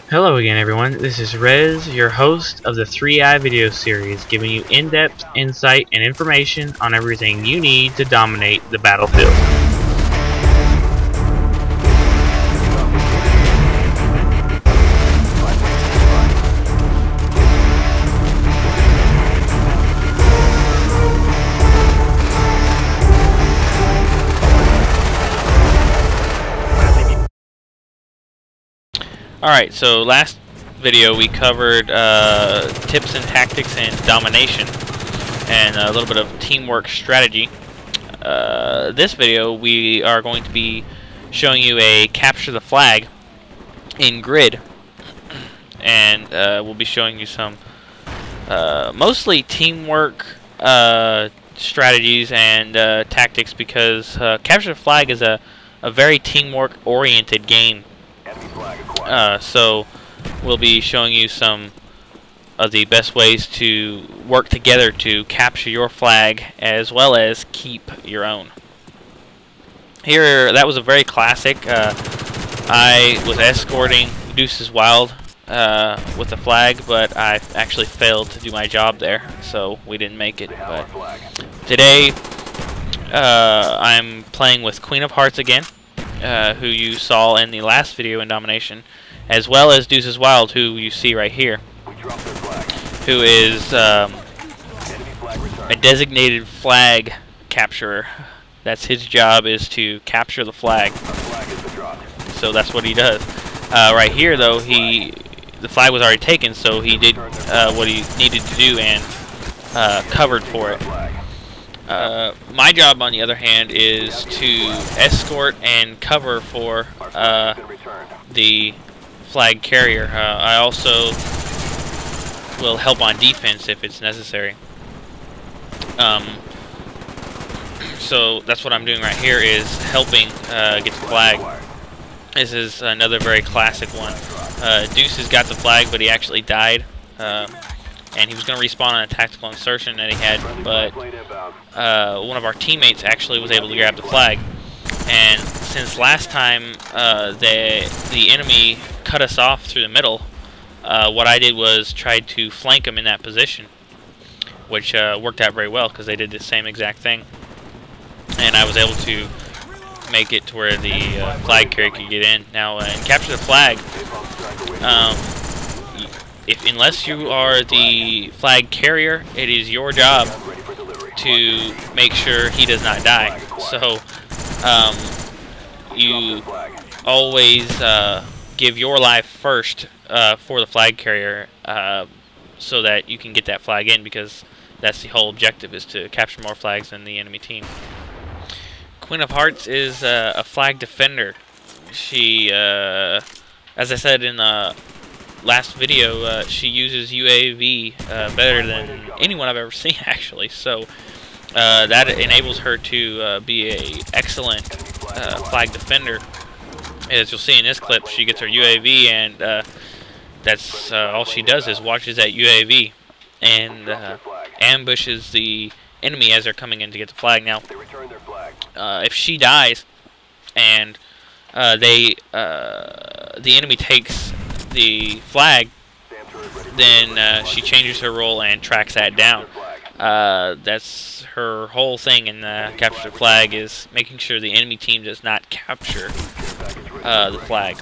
Hello again everyone, this is Rez, your host of the 3i video series, giving you in-depth insight and information on everything you need to dominate the battlefield. Alright, so last video we covered tips and tactics and domination and a little bit of teamwork strategy. This video we are going to be showing you a capture the flag in grid, and we'll be showing you some mostly teamwork strategies and tactics, because capture the flag is a very teamwork oriented game. So we'll be showing you some of the best ways to work together to capture your flag as well as keep your own. Here, that was a very classic. I was escorting Deuce's Wild with the flag, but I actually failed to do my job there, so we didn't make it. But today I'm playing with Queen of Hearts again, who you saw in the last video in Domination, as well as Deuce's Wild, who you see right here, who is a designated flag capturer. That's his job, is to capture the flag. So that's what he does. Right here, though, the flag was already taken, so he did what he needed to do and covered for it. My job, on the other hand, is to escort and cover for the flag carrier. I also will help on defense if it's necessary. So that's what I'm doing right here, is helping get the flag. This is another very classic one. Deuce has got the flag, but he actually died. And he was going to respawn on a tactical insertion that he had, but one of our teammates actually was able to grab the flag. And since last time the enemy cut us off through the middle, what I did was tried to flank them in that position, which worked out very well, because they did the same exact thing. And I was able to make it to where the flag carrier could get in. Now, in capture the flag, unless you are the flag carrier, it is your job to make sure he does not die. So you always give your life first for the flag carrier, so that you can get that flag in, because that's the whole objective, is to capture more flags than the enemy team. Queen of Hearts is a flag defender. She, as I said in the last video, she uses UAV better than anyone I've ever seen, actually. So that enables her to be an excellent flag defender. As you'll see in this clip, she gets her UAV, and that's all she does, is watches that UAV and ambushes the enemy as they're coming in to get the flag. Now, if she dies and the enemy takes the flag, then she changes her role and tracks that down. That's her whole thing in capture the flag, is making sure the enemy team does not capture the flag.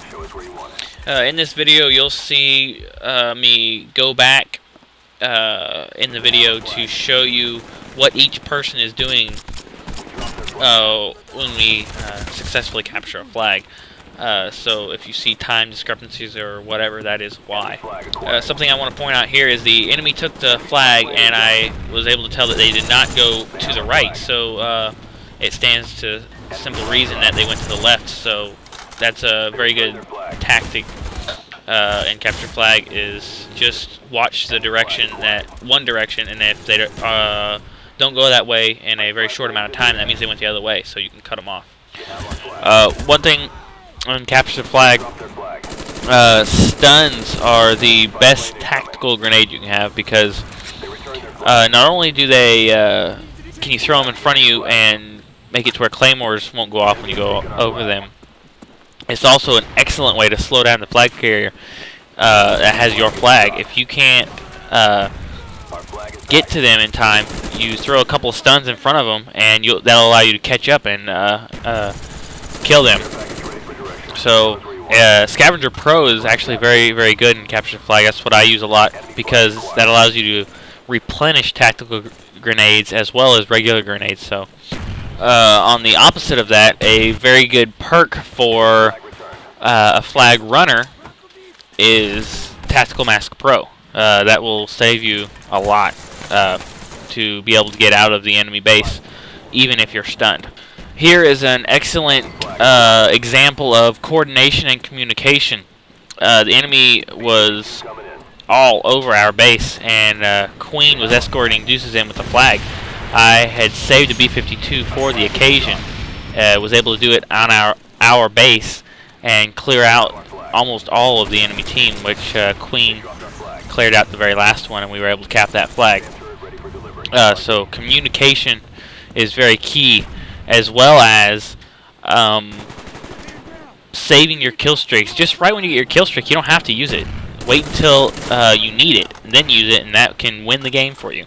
In this video, you'll see me go back in the video to show you what each person is doing when we successfully capture a flag. So if you see time discrepancies or whatever, that is why. Something I want to point out here is the enemy took the flag, and I was able to tell that they did not go to the right. So it stands to simple reason that they went to the left. So that's a very good tactic in capture flag, is just watch the direction, one direction, and if they don't go that way in a very short amount of time, that means they went the other way, so you can cut them off. One thing on capture the flag, stuns are the best tactical grenade you can have, because not only do they can you throw them in front of you and make it to where claymores won't go off when you go over them, it's also an excellent way to slow down the flag carrier. that has your flag. If you can't get to them in time, you throw a couple of stuns in front of them, and that'll allow you to catch up and kill them. So Scavenger Pro is actually very, very good in capture the flag. That's what I use a lot, because that allows you to replenish tactical grenades as well as regular grenades. So on the opposite of that, a very good perk for a flag runner is Tactical Mask Pro. That will save you a lot to be able to get out of the enemy base, even if you're stunned. Here is an excellent example of coordination and communication. The enemy was all over our base, and Queen was escorting Deuces in with a flag. I had saved a B-52 for the occasion, was able to do it on our base and clear out almost all of the enemy team, which Queen cleared out the very last one, and we were able to cap that flag. So communication is very key, as well as saving your kill streaks. Just right when you get your kill streak, you don't have to use it. Wait until you need it, and then use it, and that can win the game for you.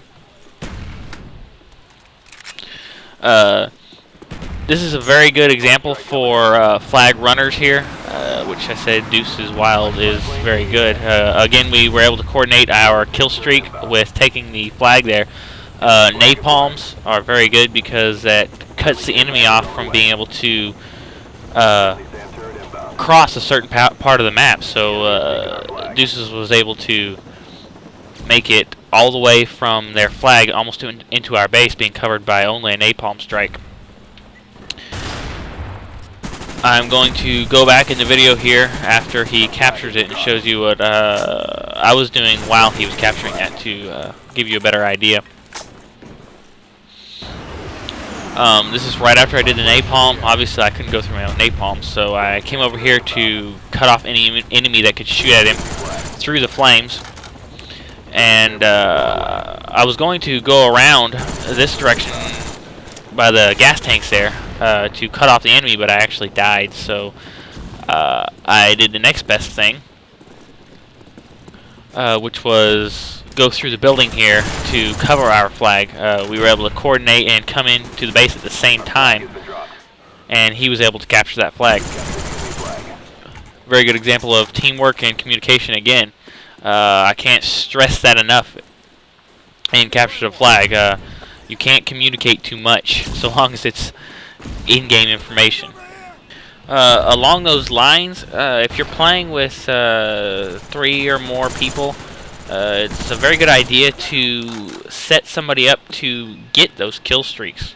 This is a very good example for flag runners here, which I said Deuces Wild is very good. Again, we were able to coordinate our kill streak with taking the flag there. Napalms are very good because that cuts the enemy off from being able to cross a certain part of the map. So Deuces was able to make it all the way from their flag almost into our base, being covered by only a napalm strike. I'm going to go back in the video here after he captures it and shows you what I was doing while he was capturing that to give you a better idea. This is right after I did the napalm. Obviously, I couldn't go through my own napalm, so I came over here to cut off any enemy that could shoot at him through the flames. And I was going to go around this direction by the gas tanks there to cut off the enemy, but I actually died. So I did the next best thing, which was go through the building here to cover our flag. We were able to coordinate and come into the base at the same time, and he was able to capture that flag. Very good example of teamwork and communication again. I can't stress that enough in capture the flag. You can't communicate too much so long as it's in-game information. Along those lines, if you're playing with 3 or more people, it's a very good idea to set somebody up to get those kill streaks.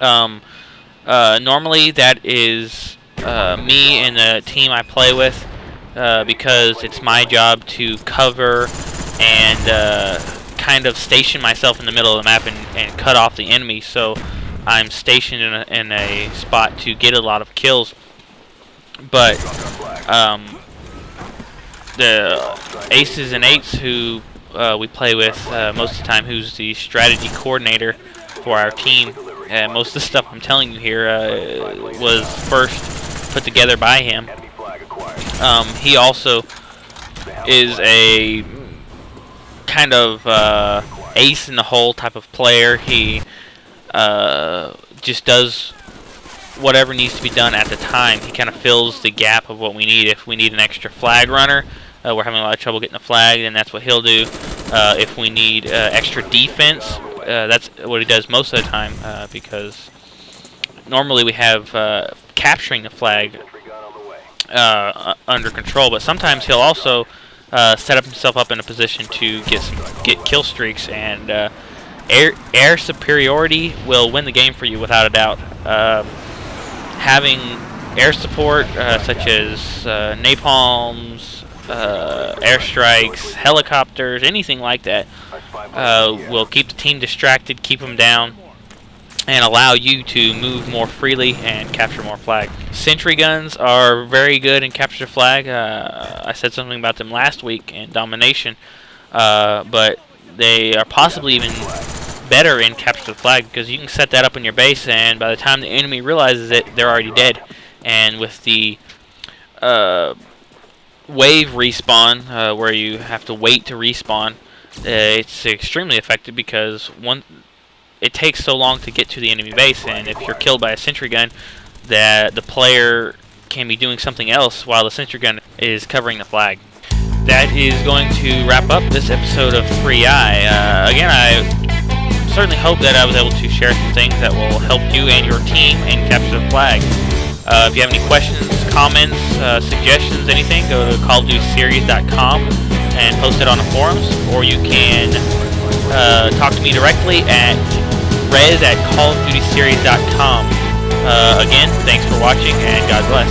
Normally that is me and the team I play with, because it's my job to cover and kind of station myself in the middle of the map and cut off the enemy. So I'm stationed in a spot to get a lot of kills. But the aces and eights who we play with most of the time, who's the strategy coordinator for our team, most of the stuff I'm telling you here was first put together by him. He also is a kind of ace in the hole type of player. He just does whatever needs to be done at the time. He kind of fills the gap of what we need. If we need an extra flag runner, we're having a lot of trouble getting a flag, then that's what he'll do. If we need extra defense, that's what he does most of the time, because normally we have capturing the flag under control, but sometimes he'll also set up himself up in a position to get kill streaks, and air superiority will win the game for you without a doubt. Having air support such as napalms, airstrikes, helicopters, anything like that will keep the team distracted, keep them down, and allow you to move more freely and capture more flag. Sentry guns are very good in capture the flag. I said something about them last week in Domination, but they are possibly even better in capture the flag, because you can set that up in your base, and by the time the enemy realizes it, they're already dead. And with the wave respawn, where you have to wait to respawn, it's extremely effective because it takes so long to get to the enemy base, and if you're killed by a sentry gun, the player can be doing something else while the sentry gun is covering the flag. That is going to wrap up this episode of 3i. Again, I certainly hope that I was able to share some things that will help you and your team and capture the flag. If you have any questions, comments, suggestions, anything, go to callofdutyseries.com and post it on the forums, or you can talk to me directly at res@callofdutyseries.com. Again, thanks for watching, and God bless.